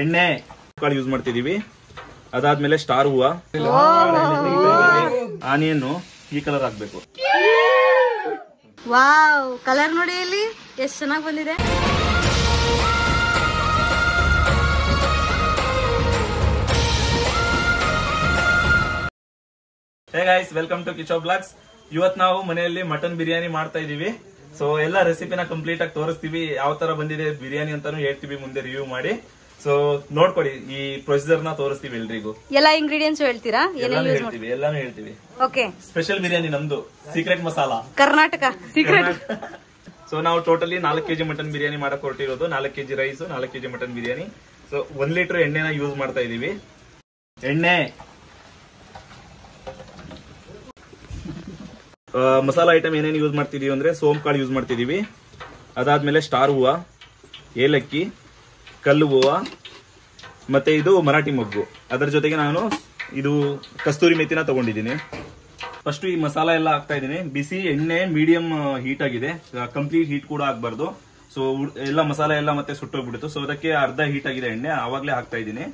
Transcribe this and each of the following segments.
ಎಣ್ಣೆ ಕಾಳು ಯೂಸ್ ಮಾಡ್ತಿದೀವಿ. ಅದಾದ್ಮೇಲೆ ಸ್ಟಾರ್ ಹೂವ, ಆನಿಯನ್ ಈ ಕಲರ್ ಹಾಕ್ಬೇಕು. ವಾವ್, ಕಲರ್ ನೋಡಿ ಇಲ್ಲಿ ಎಷ್ಟು ಚೆನ್ನಾಗಿ ಬಂದಿದೆ. ಹೇ ಗೈಸ್, ವೆಲ್ಕಮ್ ಟು ಕಿಚೋ ಬ್ಲಾಗ್ಸ್. ಇವತ್ ನಾವು ಮನೆಯಲ್ಲಿ ಮಟನ್ ಬಿರಿಯಾನಿ ಮಾಡ್ತಾ ಇದೀವಿ. ಸೊ ಎಲ್ಲ ರೆಸಿಪಿನ ಕಂಪ್ಲೀಟ್ ಆಗಿ ತೋರಿಸ್ತೀವಿ, ಯಾವ ತರ ಬಂದಿದೆ ಬಿರಿಯಾನಿ ಅಂತಾನು ಹೇಳ್ತೀವಿ ಮುಂದೆ ರಿವ್ಯೂ ಮಾಡಿ. ಸೊ ನೋಡ್ಕೊಡಿ, ಈ ಪ್ರೊಸೀಜರ್ ನ ತೋರಿಸ್ತೀವಿ ಎಲ್ರಿಗೂ. ಎಲ್ಲ ಇಂಗ್ರೀಡಿಯೆಂಟ್ಸ್ ಹೇಳ್ತೀರಾ? ಎಲ್ಲಾನು ಹೇಳ್ತೀವಿ. ಓಕೆ, ಸ್ಪೆಷಲ್ ಬಿರಿಯಾನಿ ನಮ್ದು, secret masala, Karnataka secret. So ನಾವು ಟೋಟಲಿ 4 kg ಮಟನ್ ಬಿರಿಯಾನಿ ಮಾಡಕ್ ಹೊರಟಿರೋದು. 4 kg rice, 4 kg mutton biryani. So 1 litre ಎಣ್ಣೆನ ಯೂಸ್ ಮಾಡ್ತಾ ಇದೀವಿ. ಎಣ್ಣೆ, ಮಸಾಲಾ ಐಟಮ್ ಏನೇನು ಯೂಸ್ ಮಾಡ್ತಿದೀವಿ ಅಂದ್ರೆ ಸೋಂಪು ಕಾಳು ಯೂಸ್ ಮಾಡ್ತಿದೀವಿ. ಅದಾದ್ಮೇಲೆ ಸ್ಟಾರ್ ಹೂವ, ಏಲಕ್ಕಿ, ಕಲ್ಲು ಹೂವ, ಮತ್ತೆ ಇದು ಮರಾಠಿ ಮೊಗ್ಗು. ಅದರ ಜೊತೆಗೆ ನಾನು ಇದು ಕಸ್ತೂರಿ ಮೆಥಿನ ತಗೊಂಡಿದ್ದೀನಿ. ಫಸ್ಟ್ ಈ ಮಸಾಲಾ ಎಲ್ಲ ಹಾಕ್ತಾ ಇದ್ದೀನಿ. ಬಿಸಿ ಎಣ್ಣೆ ಮೀಡಿಯಂ ಹೀಟ್ ಆಗಿದೆ, ಕಂಪ್ಲೀಟ್ ಹೀಟ್ ಕೂಡ ಆಗ್ಬಾರ್ದು. ಸೊ ಎಲ್ಲ ಮಸಾಲೆ ಎಲ್ಲ ಮತ್ತೆ ಸುಟ್ಟೋಗ್ಬಿಡ್ತು. ಸೊ ಅದಕ್ಕೆ ಅರ್ಧ ಹೀಟ್ ಆಗಿದೆ ಎಣ್ಣೆ, ಆವಾಗ್ಲೇ ಹಾಕ್ತಾ ಇದ್ದೀನಿ.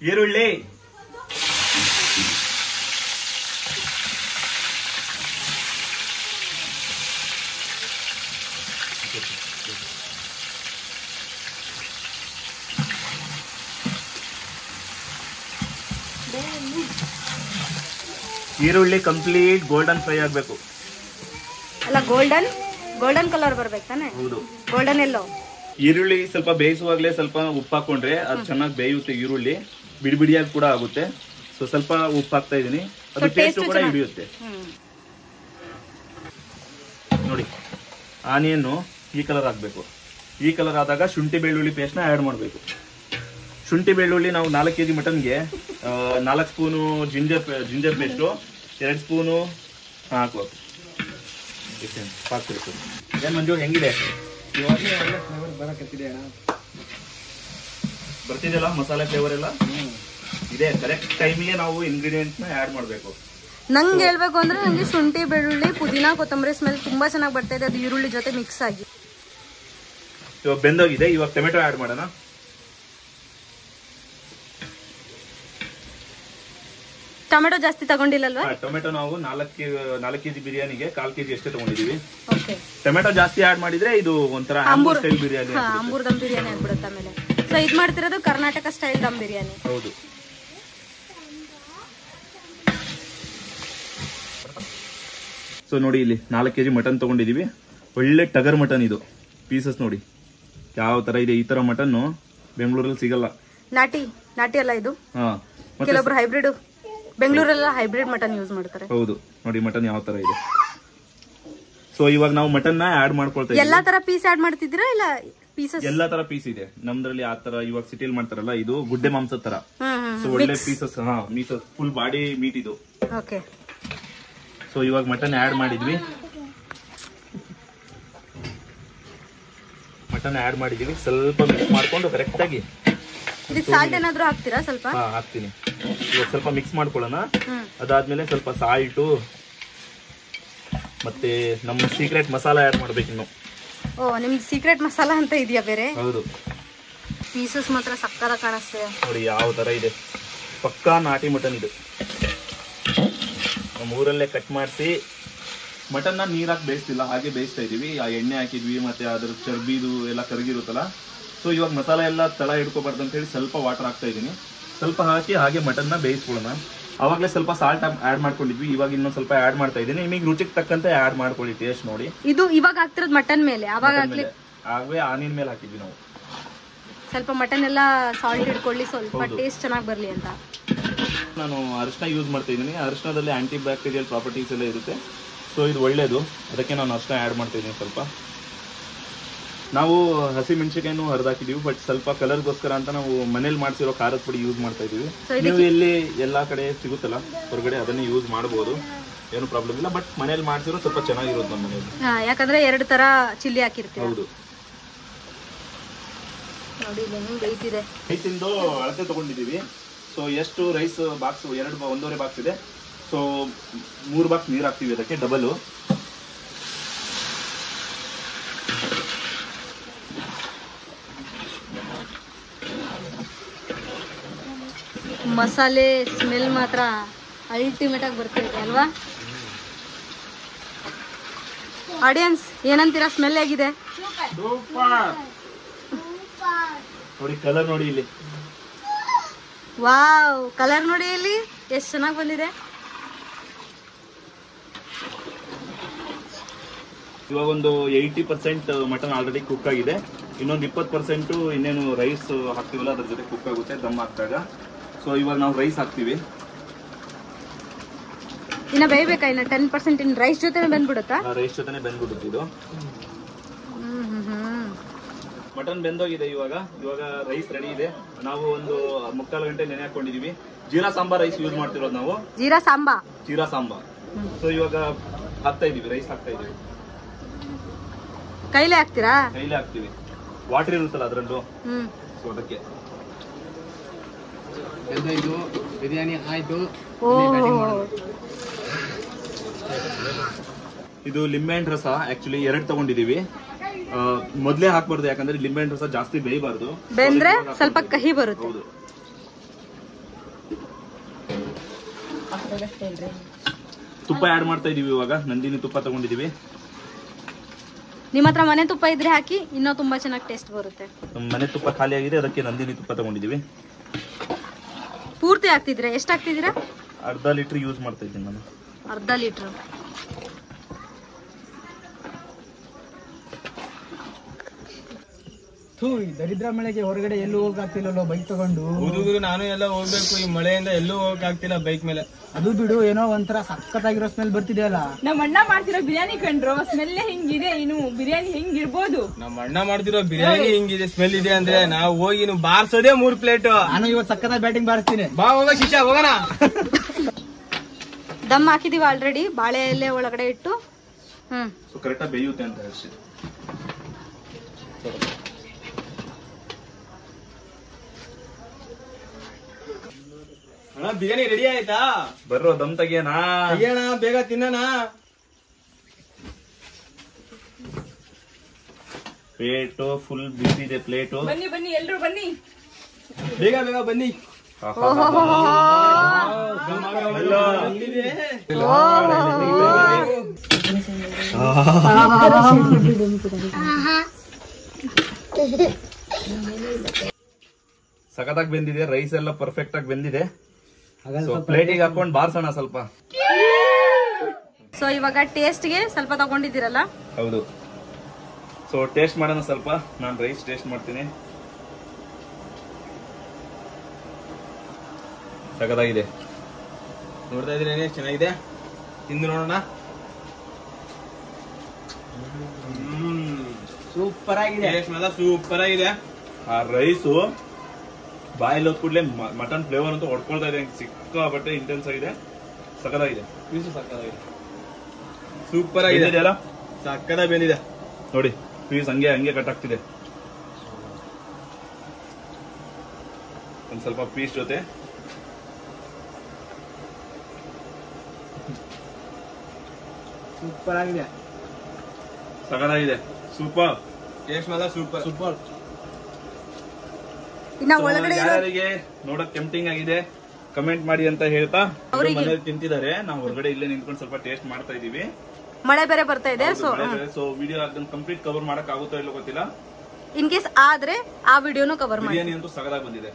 ಈರುಳ್ಳಿ, ಈರುಳ್ಳಿ ಕಂಪ್ಲೀಟ್ ಗೋಲ್ಡನ್ ಫ್ರೈ ಆಗ್ಬೇಕು. ಅಲ್ಲ, ಗೋಲ್ಡನ್ ಕಲರ್ ಬರ್ಬೇಕು ತಾನೆ? ಹೌದು, ಗೋಲ್ಡನ್ ಎಲ್ಲೋ. ಈರುಳ್ಳಿ ಸ್ವಲ್ಪ ಬೇಯಿಸುವಾಗ್ಲೇ ಸ್ವಲ್ಪ ಉಪ್ಪು ಹಾಕೊಂಡ್ರೆ ಅದು ಚೆನ್ನಾಗಿ ಬೇಯುತ್ತೆ. ಈರುಳ್ಳಿ ಬಿಡಿ ಬಿಡಿಯಾಗಿ ಕೂಡ ಆಗುತ್ತೆ. ಸೊ ಸ್ವಲ್ಪ ಉಪ್ಪು ಹಾಕ್ತಾ ಇದೀನಿ, ಅದು ಟೇಸ್ಟ್ ಕೂಡ ಹಿಡಿಯುತ್ತೆ. ನೋಡಿ, ಆನಿಯನ್ ಈ ಕಲರ್ ಹಾಕ್ಬೇಕು. ಈ ಕಲರ್ ಆದಾಗ ಶುಂಠಿ ಬೆಳ್ಳುಳ್ಳಿ ಪೇಸ್ಟ್ ನ ಆಡ್ ಮಾಡ್ಬೇಕು. ಶುಂಠಿ ಬೆಳ್ಳುಳ್ಳಿ ನಾವು 4 kg ಮಟನ್ಗೆ 4 spoon ginger paste, 2 spoon ಹಾಕ್ಬೇಕು. ಏನ್ ಮಂಜು, ಹೆಂಗಿದೆ? ಬರ್ತಿದೆಯಲ್ಲ ಮಸಾಲೆ ಫ್ಲೇವರ್ ಎಲ್ಲ ಇದೆ. ಕರೆಕ್ಟ್ ಟೈಮಿಗೆ ನಾವು ಇಂಗ್ರೀಡಿಯೆಂಟ್ಸ್ ನ ಆಡ್ ಮಾಡ್ಬೇಕು. ನಂಗೆ ಹೇಳ್ಬೇಕು ಅಂದ್ರೆ ನಂಗೆ ಶುಂಠಿ ಬೆಳ್ಳುಳ್ಳಿ ಪುದೀನಾ ಕೊತ್ತಂಬರಿ ಸ್ಮೆಲ್ ತುಂಬಾ ಚೆನ್ನಾಗಿ ಬರ್ತಾ ಇದೆ. ಅದು ಈರುಳ್ಳಿ ಜೊತೆ ಮಿಕ್ಸ್ ಆಗಿ ಇವಾಗ ಬೆಂದೋಗಿದೆ. ಇವಾಗ ಟೊಮೆಟೊ ಆಡ್ ಮಾಡೋಣ. ಟೊಮೆಟೊ ಜಾಸ್ತಿ ತಗೊಂಡಿಲ್ಲಲ್ವಾ? ಟೊಮೆಟೊ ನಾವು 4 kg ಬಿರಿಯಾನಿಗೆ 1/4 kg ಅಷ್ಟೇ ತಗೊಂಡಿದೀವಿ. ಟೊಮೆಟೊ ಜಾಸ್ತಿ ಆಡ್ ಮಾಡಿದ್ರೆ ಇದು ಒಂಥರ ಆಂಬೂರ್ ಸ್ಟೈಲ್ ಬಿರಿಯಾನಿ, ಆಂಬೂರ್ ದಮ್ ಬಿರಿಯಾನಿ ಆಗ್ಬಿಡುತ್ತೆ ಆಮೇಲೆ. ಸೊ ಇದ್ ಮಾಡ್ತಿರೋದು ಕರ್ನಾಟಕ ಸ್ಟೈಲ್ ದಮ್ ಬಿರಿಯಾನಿ. ಹೌದು. ಸೊ ನೋಡಿ, ಇಲ್ಲಿ 4 kg ಮಟನ್ ತಗೊಂಡಿದೀವಿ. ಒಳ್ಳೆ ಟಗರ್ ಮಟನ್ ಇದು. ಪೀಸಸ್ ನೋಡಿ ಯಾವ ತರ ಇದೆ. ಈ ತರ ಮಟನ್ ಬೆಂಗಳೂರಲ್ಲಿ ಸಿಗಲ್ಲ. ನಾಟಿ ಅಲ್ಲ ಇದು. ಕೆಲವೊಬ್ರು ಹೈಬ್ರಿಡ್, ಬೆಂಗಳೂರೆಲ್ಲ ಹೈಬ್ರಿಡ್ ಮಟನ್ ಯೂಸ್ ಮಾಡ್ತಾರೆ. ಹೌದು, ನೋಡಿ ಮಟನ್ ಯಾವ ತರ ಇದೆ. ಸೊ ಇವಾಗ ನಾವು ಮಟನ್ ನ ಆಡ್ ಮಾಡ್ಕೊಳ್ತಾ ಇದ್ದೀವಿ. ಎಲ್ಲಾ ತರ ಪೀಸ್ ಆಡ್ ಮಾಡ್ತಿದ್ದೀರಾ ಇಲ್ಲ ಪೀಸಸ್? ಎಲ್ಲಾ ತರ ಪೀಸ್ ಇದೆ ನಮ್ದ್ರಲ್ಲಿ. ಆ ತರ ಇವಾಗ ಸಿಟಿಲ್ ಮಾಡ್ತಾರಲ್ಲ, ಇದು ಗುಡ್ಡೆ ಮಾಂಸದ ತರ. ಸೊ ಒಳ್ಳೆ ಪೀಸಸ್, ಫುಲ್ ಬಾಡಿ ಮೀಟ್ ಇದು. ಓಕೆ. ಸೊ ಇವಾಗ ಮಟನ್ ಆಡ್ ಮಾಡಿದ್ವಿ. ಸ್ವಲ್ಪ ಮಿಕ್ಸ್ ಮಾಡ್ಕೊಂಡು ಕರೆಕ್ಟ್ ಆಗಿ. ಸಾಲ್ಟ್ ಏನಾದ್ರು ಹಾಕ್ತೀರಾ? ಸ್ವಲ್ಪ ಹಾಕ್ತೀನಿ. ಇವಾಗ ಸ್ವಲ್ಪ ಮಿಕ್ಸ್ ಮಾಡ್ಕೊಳ್ಳೋಣ. ಅದಾದ್ಮೇಲೆ ಸ್ವಲ್ಪ ಸಾಲ್ಟು ಮತ್ತೆ ನಮ್ಮ ಸೀಕ್ರೆಟ್ ಮಸಾಲಾ ಆಡ್ ಮಾಡ್ಬೇಕು ಇನ್ನು. ನಿಮ್ದು ಸೀಕ್ರೆಟ್ ಮಸಾಲಾ ಅಂತ ಇದೆಯಾ ಬೇರೆ? ಹೌದು. ಪೀಸಸ್ ಮಾತ್ರ ಸಕ್ಕರ ಕಾಣಿಸ್ತದೆ ನೋಡಿ ಯಾವ ತರ ಇದೆ. ಪಕ್ಕಾ ನಾಟಿ ಮಟನ್ ಇದು. ನಮ್ಮ ಊರಲ್ಲೇ ಕಟ್ ಮಾಡಿಸಿ ಮಟನ್ ನ ನೀರ್ ಹಾಕಿ ಬೇಯಿಸ್ತಿಲ್ಲ, ಹಾಗೆ ಬೇಯಿಸ್ತಾ ಇದೀವಿ. ಆ ಎಣ್ಣೆ ಹಾಕಿದ್ವಿ, ಮತ್ತೆ ಅದ್ರ ಚರ್ಬಿದು ಎಲ್ಲ ಕರಗಿರುತ್ತಲ್ಲ. ಸೊ ಇವಾಗ ಮಸಾಲೆ ಎಲ್ಲ ತಳ ಹಿಡ್ಕೋಬಾರ್ದು ಅಂತ ಹೇಳಿ ಸ್ವಲ್ಪ ವಾಟರ್ ಹಾಕ್ತಾ ಇದೀನಿ. ಸ್ವಲ್ಪ ಹಾಕಿ ಹಾಗೆ ಮಟನ್ ನ ಬೇಯಿಸ್ಕೊಳ್ಳೋಣ. ಅವಾಗಲೇ ಸ್ವಲ್ಪ ಸಾಲ್ಟ್ ಆಡ್ ಮಾಡ್ಕೊಂಡಿದ್ವಿ, ಇವಾಗ ಇನ್ನೊಂದ್ ಸ್ವಲ್ಪ ಆಡ್ ಮಾಡ್ತಾ ಇದೀನಿ. ನಿಮಗೆ ರುಚಿಗೆ ತಕ್ಕಂತೆ ಆಡ್ ಮಾಡ್ಕೊಳ್ಳಿ, ಟೇಸ್ಟ್ ನೋಡಿ. ಇದು ಇವಾಗ ಹಾಕ್ತಿರೋದು ಮಟನ್ ಮೇಲೆ? ಆಗವೇ ಆನಿಯನ್ ಮೇಲೆ ಹಾಕಿದ್ವಿ ನಾವು. ಸ್ವಲ್ಪ ಮಟನ್ ಎಲ್ಲ ಸಾಲ್ಟ್ ಹಿಡ್ಕೊಳ್ಳಿ, ಸ್ವಲ್ಪ ಟೇಸ್ಟ್ ಚೆನ್ನಾಗಿ ಬರ್ಲಿ ಅಂತ. ನಾನು ಅರಿಶಿನ ಯೂಸ್ ಮಾಡ್ತಾ ಇದೀನಿ. ಅರಿಶಿನದಲ್ಲಿ ಆಂಟಿ ಬ್ಯಾಕ್ಟೀರಿಯಲ್ ಪ್ರಾಪರ್ಟೀಸ್ ಎಲ್ಲ ಇರುತ್ತೆ. ಸೊ ಇದು ಒಳ್ಳೇದು, ಅದಕ್ಕೆ ನಾನು ಅರಿಶಿನ ಆಡ್ ಮಾಡ್ತಾ ಇದೀನಿ. ಸ್ವಲ್ಪ ನಾವು ಹಸಿ ಮೆಣಸಿನಕಾಯಿನೂ ಹರಿದಾಕಿದೀವಿ, ಬಟ್ ಸ್ವಲ್ಪ ಕಲರ್ಗೋಸ್ಕರ ಅಂತ ನಾವು ಮನೇಲಿ ಮಾಡ್ಸಿರೋ ಖಾರದ ಪುಡಿ ಯೂಸ್ ಮಾಡ್ತಾ ಇದೀವಿ. ನೀವು ಇಲ್ಲಿ ಎಲ್ಲಾ ಕಡೆ ಸಿಗುತ್ತಲ್ಲ ಹೊರಗಡೆ, ಅದನ್ನೇ ಯೂಸ್ ಮಾಡಬಹುದು, ಏನು ಪ್ರಾಬ್ಲಮ್ ಇಲ್ಲ. ಬಟ್ ಮನೇಲಿ ಮಾಡ್ಸಿರೋ ಸ್ವಲ್ಪ ಚೆನ್ನಾಗಿರುತ್ತೆ ನಮ್ಮ ಮನೇಲಿ, ಯಾಕಂದ್ರೆ 2 ತರ ಚಿಲ್ಲಿ ಹಾಕಿರ್ತೀವಿ. ಹೌದು. ನೋಡಿ ಹೆಂಗ್ ಬೇಯ್ತಿದೆ. ರೈಸಿಂದು ಅಳತೆ ತಗೊಂಡಿದೀವಿ. ಸೊ ಎಷ್ಟು ರೈಸ್ ಬಾಕ್ಸ್? 1.5 ಬಾಕ್ಸ್ ಇದೆ. ಸೊ 3 ಬಾಕ್ಸ್ ನೀರು ಹಾಕ್ತೀವಿ ಅದಕ್ಕೆ ಡಬಲ್. ಮಸಾಲೆ ಸ್ಮೆಲ್ ಮಾತ್ರ ಅಲ್ಟಿಮೇಟ್ ಆಗಿ ಬರ್ತಾ ಇದೆ ಅಲ್ವಾ ಆಡಿಯನ್ಸ್? ಏನಂತೀರಾ, ಸ್ಮೆಲ್ ಹೇಗಿದೆ? ನೋಡಿ ಕಲರ್ ನೋಡಿ ಇಲ್ಲಿ, ವಾವ್, ಕಲರ್ ನೋಡಿ ಇಲ್ಲಿ ಎಷ್ಟು ಚೆನ್ನಾಗಿ ಬಂದಿದೆ. ಇವಾಗ ಒಂದು 80% ಮಟನ್ ಆಲ್ರೆಡಿ ಕುಕ್ ಆಗಿದೆ. ಇನ್ನೊಂದು 20% ಇನ್ನೇನು ರೈಸ್ ಹಾಕ್ತೀವಲ್ಲ ಅದ್ರ ಜೊತೆ ಕುಕ್ ಆಗುತ್ತೆ ದಮ್ ಹಾಕಿದಾಗ. ಸೊ ಇವಾಗ ನಾವು ರೈಸ್ ಹಾಕ್ತೀವಿ. ಇನ್ನ ಬೇಯಬೇಕಾ? ಇನ್ನ 10% ಇನ್ ರೈಸ್ ಜೊತೆ ಬಂದ್ಬಿಡುತ್ತಾ? ರೈಸ್ ಜೊತೆನೆ ಬೆಂದ್ಬಿಡುತ್ತೆ ಇದು. ಮಟನ್ ಬೆಂದೋಗಿದೆ. ಇವಾಗ ರೈಸ್ ರೆಡಿ ಇದೆ. ನಾವು ಒಂದು 3/4 ಗಂಟೆ ನೆನೆ ಹಾಕೊಂಡಿದೀವಿ. ಜೀರಾ ಸಾಂಬಾರ್ ರೈಸ್ ಯೂಸ್ ಮಾಡ್ತಿರೋದು ನಾವು. ಜೀರಾ ಸಾಂಬಾರ್. ಸೊ ಇವಾಗ ಹಾಕ್ತಾ ಇದೀವಿ, ರೈಸ್ ಹಾಕ್ತಾ ಇದೀವಿ. ಕೈಲೇ ಹಾಕ್ತೀರಾ? ಕೈಲೇ ಹಾಕ್ತಿವಿ, ವಾಟರ್ ಇರುತ್ತಲ್ಲ ಅದ್ರಲ್ಲೂ. ಸೊ ಅದಕ್ಕೆ ಬಿರಿಯಾನಿ ಆಯ್ತು. ಇದು ಲಿಂಬೆಹಣ್ಣು ರಸ ಆಕ್ಚುಲಿ 2 ತಗೊಂಡಿದೀವಿ. ಮೊದ್ಲೇ ಹಾಕ್ಬಾರ್ದು, ಯಾಕಂದ್ರೆ ಲಿಂಬೆಹಣ್ಣು ರಸ ಜಾಸ್ತಿ ಬೇಯಬಾರ್ದು, ಬೆಂದ್ರೆ ಸ್ವಲ್ಪ ಕಹಿ ಬರುತ್ತೆ. ಹೌದು. ತುಪ್ಪ ಆಡ್ ಮಾಡ್ತಾ ಇದೀವಿ. ಇವಾಗ ನಂದಿನಿ ತುಪ್ಪ ತಗೊಂಡಿದೀವಿ. ನಿಮ್ಮ ಹತ್ರ ಮನೆ ತುಪ್ಪ ಇದ್ರೆ ಹಾಕಿ, ಇನ್ನೂ ತುಂಬಾ ಚೆನ್ನಾಗಿ ಟೇಸ್ಟ್ ಬರುತ್ತೆ. ಮನೆ ತುಪ್ಪ ಖಾಲಿ ಆಗಿದೆ, ಅದಕ್ಕೆ ನಂದಿನಿ ತುಪ್ಪ ತಗೊಂಡಿದೀವಿ. ಪೂರ್ತಿ ಹಾಕ್ತಿದ್ರೆ ಎಷ್ಟು ಹಾಕ್ತಿದ್ದೀರಾ? ಅರ್ಧ ಲೀಟರ್ ಯೂಸ್ ಮಾಡ್ತಾ ಇದ್ದೀನಿ ನಾನು. ಅರ್ಧ ಲೀಟರ್. ದರಿದ್ರ ಮಳೆಗೆ ಹೊರಗಡೆ ಎಲ್ಲೂ ಹೋಗಕ್ತಿಲ್ಲ ಬೈಕ್ ತಗೊಂಡು. ಹುಡುಗರು ನಾನು ಎಲ್ಲ ಹೋಗ್ಬೇಕು, ಈ ಮಳೆಯಿಂದ ಎಲ್ಲೂ ಹೋಗಕ್ ಆಗ್ತಿಲ್ಲ ಬೈಕ್ ಮೇಲೆ. ಅದು ಬಿಡು, ಏನೋ ಒಂಥರ ಸಖತ್ತಾಗಿರೋ ಸ್ಮೆಲ್ ಬರ್ತಿದೆಯಲ್ಲ. ನಮ್ಮ ಅಣ್ಣ ಮಾಡ್ತಿರೋ ಬಿರಿಯಾನಿ ಕಂಡ್ರು ಸ್ಮೆಲ್ ಹಿಂಗಿದೆ, ಇನ್ನು ಬಿರಿಯಾನಿ ಹೆಂಗಿರ್ಬೋದು? ನಮ್ಮ ಅಣ್ಣ ಮಾಡ್ತಿರೋ ಬಿರಿಯಾನಿ ಹಿಂಗಿದೆ, ಸ್ಮೆಲ್ ಇದೆ ಅಂದ್ರೆ ನಾವು ಹೋಗಿ ಬಾರ್ಸೋದೇ 3 ಪ್ಲೇಟ್. ನಾನು ಇವತ್ತು ಸಖತ್ತಾಗಿ ಬ್ಯಾಟಿಂಗ್ ಬಾರಿಸ್ತೀನಿ. ಬಾ ಹೋಗ ಶಿಶಾ, ಹೋಗೋಣ. ದಮ್ ಹಾಕಿದೀವಿ ಆಲ್ರೆಡಿ, ಬಾಳೆ ಎಲೆ ಒಳಗಡೆ ಇಟ್ಟು. ಸೊ ಕರೆಕ್ಟಾಗಿ ಬೇಯುತ್ತೆ ಅಂತ ಅಷ್ಟೇ. ಅಣ್ಣ ಬಿರಿಯಾನಿ ರೆಡಿ ಆಯ್ತಾ? ಬರ್ರೋ ದಮ್ ತೆಗಿಯೋಣ. ತೆಗಿಯೋಣ, ಬೇಗ ತಿನ್ನೋಣ. ಪ್ಲೇಟು ಫುಲ್ ಬಿಸಿದೆ ಪ್ಲೇಟು. ಬನ್ನಿ ಬನ್ನಿ ಎಲ್ರು ಬನ್ನಿ, ಬೇಗ ಬೇಗ ಬನ್ನಿ. ಸಖತ್ತಾಗಿ ಬೆಂದಿದೆ, ರೈಸ್ ಎಲ್ಲ ಪರ್ಫೆಕ್ಟ್ ಆಗಿ ಬೆಂದಿದೆ. ಪ್ಲೇಟಿಗೆ ಹಾಕೊಂಡು ಬಾರ್ಸೋಣ ಸ್ವಲ್ಪ. ಸೊ ಇವಾಗ ಟೇಸ್ಟ್ಗೆ ಸ್ವಲ್ಪ ತಗೊಂಡಿದ್ದೀರಲ್ಲ? ಹೌದು. ಸೊ ಟೇಸ್ಟ್ ಮಾಡೋಣ ಸ್ವಲ್ಪ. ನಾನು ರೈಸ್ ಟೇಸ್ಟ್ ಮಾಡ್ತೀನಿ. ಸಖತ್ತಾಗಿದೆ, ನೋಡ್ತಾ ಇದ್ರೆ ಚೆನ್ನಾಗಿದೆ, ತಿಂದು ನೋಡೋಣ. ಸೂಪರ್ ಆಗಿದೆ, ಸೂಪರ್ ಆಗಿದೆ. ಆ ರೈಸು ಬಾಯಲ್ಲಿ ಹೋದ್ ಕೂಡಲೇ ಮಟನ್ ಫ್ಲೇವರ್ ಅಂತೂ ಹೊಡ್ಕೊಳ್ತಾ ಇದೆ. ಸಿಕ್ಕಾಪಟ್ಟೆ ಇಂಟೆನ್ಸ್ ಆಗಿದೆ, ಸಖತ್ತಾಗಿದೆ. ಪೀಸು ಸಖತ್ತಾಗಿದೆ, ಸೂಪರ್ ಆಗಿದೆ ಅಲ್ಲ? ಸಕ್ಕತ್ತಾಗಿ ಬೆಂದಿದೆ ನೋಡಿ, ಪೀಸ್ ಹಂಗೆ ಕಟ್ ಆಗ್ತಿದೆ. ಒಂದ್ ಸ್ವಲ್ಪ ಪೀಸ್ ಜೊತೆ ಸೂಪರ್ ಆಗಿದೆ, ಸಖತ್ತಾಗಿದೆ. ಸೂಪರ್ ಟೇಸ್ಟ್ ಮಾತ್ರ ಸೂಪರ್ ಸೂಪರ್. ಇನ್ನ ಒಳಗಡೆ ಯಾರಿಗೆ ನೋಡಕ್ ಟೆಂಪ್ಟಿಂಗ್ ಆಗಿದೆ ಕಮೆಂಟ್ ಮಾಡಿ ಅಂತ ಹೇಳ್ತಾ, ಮನೇಲಿ ತಿಂತಿದ್ದಾರೆ, ನಾವು ಹೊರಗಡೆ ಇಲ್ಲೇ ನಿಂತ್ಕೊಂಡು ಸ್ವಲ್ಪ ಟೇಸ್ಟ್ ಮಾಡ್ತಾ ಇದೀವಿ. ಮಳೆ ಬೇರೆ ಬರ್ತಾ ಇದೆ. ಸೊ ವಿಡಿಯೋ ಅದನ್ನ ಕಂಪ್ಲೀಟ್ ಕವರ್ ಮಾಡಕ್ ಆಗುತ್ತೋ ಇಲ್ಲೋ ಗೊತ್ತಿಲ್ಲ. ಇನ್ ಕೇಸ್ ಆದ್ರೆ ಆ ವಿಡಿಯೋನು ಕವರ್ ಮಾಡಿ. ಬಿರಿಯಾನಿ ಅಂತೂ ಸಖತ್ತಾಗಿ ಬಂದಿದೆ.